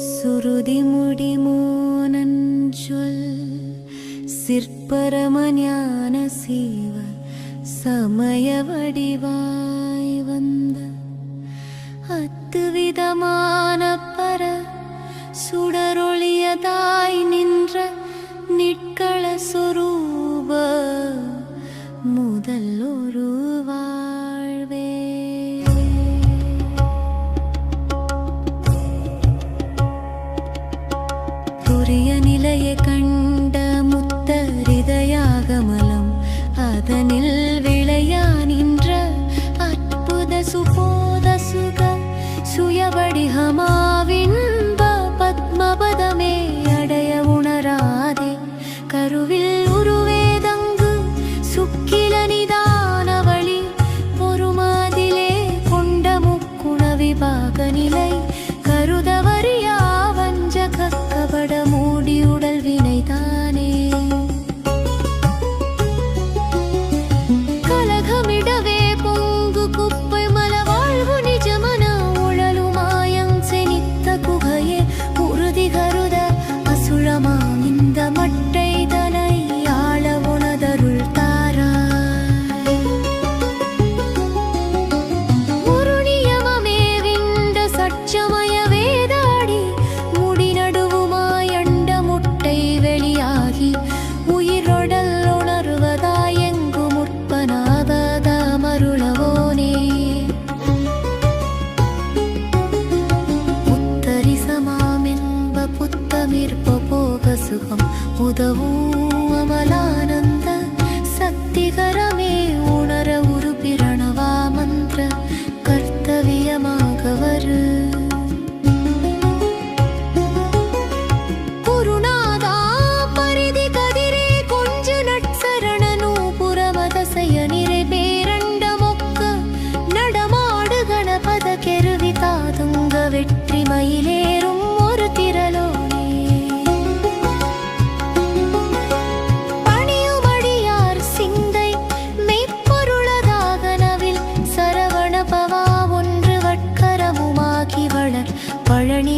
சுருதி முடிமோனஞ்சொல் சிற்பரம ஞான சீவ சமய வடிவாய் வந்த அத்துவிதமான பர சுடரொளியதாய் நின்ற நிட்கள சொரூப முதல் ஒரு வாழ்வே துரிய நிலைய கண்ட முத்த ஹிருதயாகமலம் அதனில் விளையா நின்ற அற்புத சுபோத சுக சுயவடிகமாவின்ப பத்மபதமே அடைய உணராதே கருவில் உருவேதங்கு சுக்கில நிதானவழி பொறுமாதிலே கொண்ட முக்குண விபாக நிலை கருதவரியா வஞ்சக கபட மூடியுடல் வினைதானே கலகமிடவே பொங்கு குப்பை மலவாழ்வு நிஜமன உழலுமாயங் செனித்த குகையே உறுதி கருத அசுழமாம் இந்த மட்டை தனை ஆள உணதருள் தாராய் ஒரு நியமமே விண்ட சட்சமய வேதாடி முடி நடுவுமாயண்ட முட்டை வெளியாகி உயிரொடல் உணர்வதாய் எங்கு முற்பனாவத மருளவோனே உத்தரிசமாமென்ப புத்தமிற்ப போக சுகம் உதவும் அமலானந்த சக்திகரமே உணர உரு பிரணவா மந்திர கர்த்தவியமாக வரு குருநாதா பரிதி கதிரே கொஞ்ச நட்சரண நூபுரமதசய நிறை பேரண்ட மொக்க நடமாடு கணபத கெருவி தாதுங்க வெற்றி மயிலேறும் ஒரு திரளோனே பணியுமடியார் சிந்தை மெய்ப்பொருளதாக நவில் சரவண பவா ஒன்று வட்கரமுமாகி வளர் பழனி